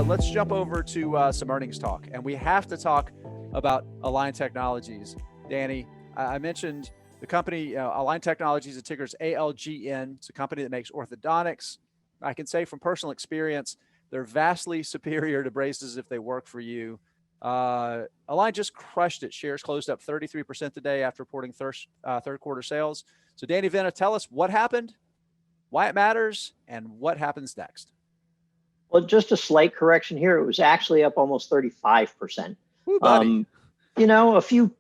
let's jump over to some earnings talk. And we have to talk about Align Technologies. Danny, I mentioned the company, Align Technologies, the ticker's ALGN. It's a company that makes orthodontics. I can say from personal experience, they're vastly superior to braces if they work for you. Align just crushed it. Shares closed up 33% today after reporting third quarter sales. So Danny Vena, tell us what happened, why it matters, and what happens next. Well, just a slight correction here. It was actually up almost 35%. Ooh, buddy.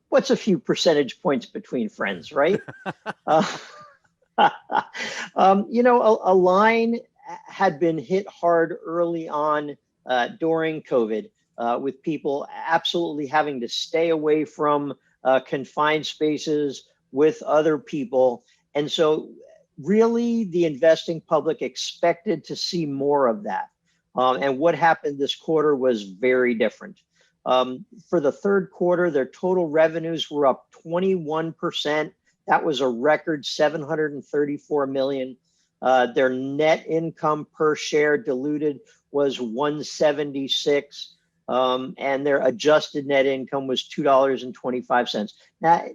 What's a few percentage points between friends, right? Align had been hit hard early on during COVID, with people absolutely having to stay away from confined spaces with other people. And so really the investing public expected to see more of that. And what happened this quarter was very different. For the third quarter, their total revenues were up 21%. That was a record $734 million. Their net income per share diluted was $1.76, and their adjusted net income was $2.25. Now,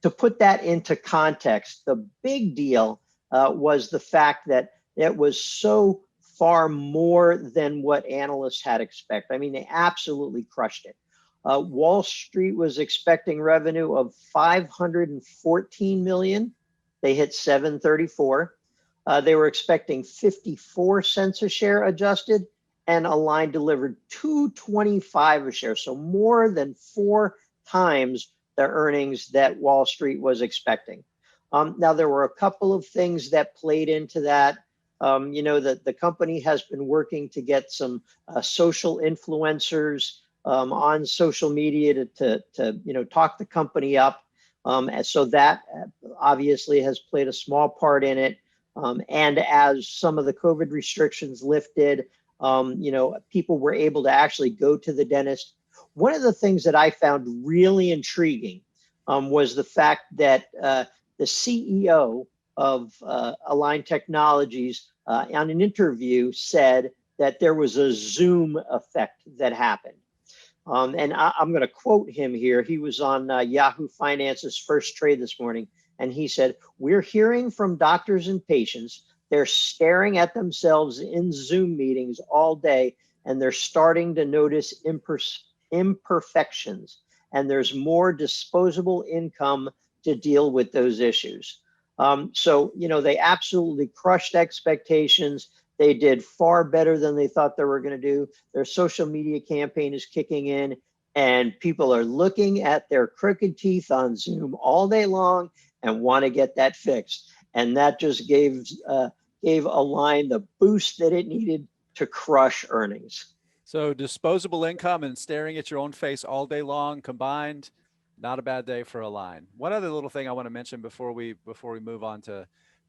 to put that into context, the big deal was the fact that it was so far more than what analysts had expected. I mean, they absolutely crushed it. Wall Street was expecting revenue of $514 million. They hit $734. They were expecting 54 cents a share adjusted, and Align delivered $2.25 a share. So more than 4 times the earnings that Wall Street was expecting. Now, there were a couple of things that played into that. The company has been working to get some social influencers on social media to talk the company up. And so that obviously has played a small part in it. And as some of the COVID restrictions lifted, people were able to actually go to the dentist. One of the things that I found really intriguing was the fact that the CEO of Align Technologies on an interview said that there was a Zoom effect that happened. And I'm going to quote him here. He was on Yahoo Finance's First Trade this morning, and he said, "We're hearing from doctors and patients. They're staring at themselves in Zoom meetings all day, and they're starting to notice imperfections, and there's more disposable income to deal with those issues." So they absolutely crushed expectations. They did far better than they thought they were going to do. Their social media campaign is kicking in, and people are looking at their crooked teeth on Zoom all day long and want to get that fixed. And that just gave Align the boost that it needed to crush earnings. So disposable income and staring at your own face all day long combined, not a bad day for Align. One other little thing I want to mention before we move on to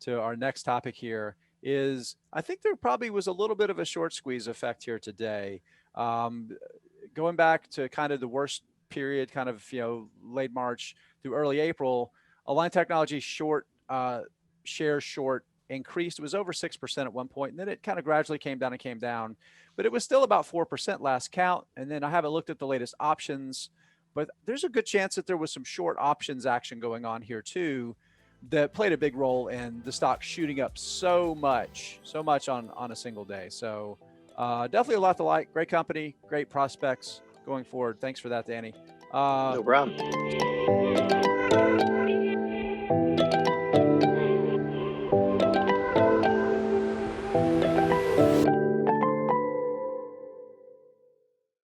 our next topic here is I think there probably was a little bit of a short squeeze effect here today. Going back to kind of the worst period, kind of late March through early April, Align Technology shares short increased. It was over 6% at one point, and then it kind of gradually came down, but it was still about 4% last count. And then I haven't looked at the latest options, but there's a good chance that there was some short options action going on here too that played a big role in the stock shooting up so much on a single day. So definitely a lot to like. Great company, great prospects going forward. Thanks for that, Danny. No problem.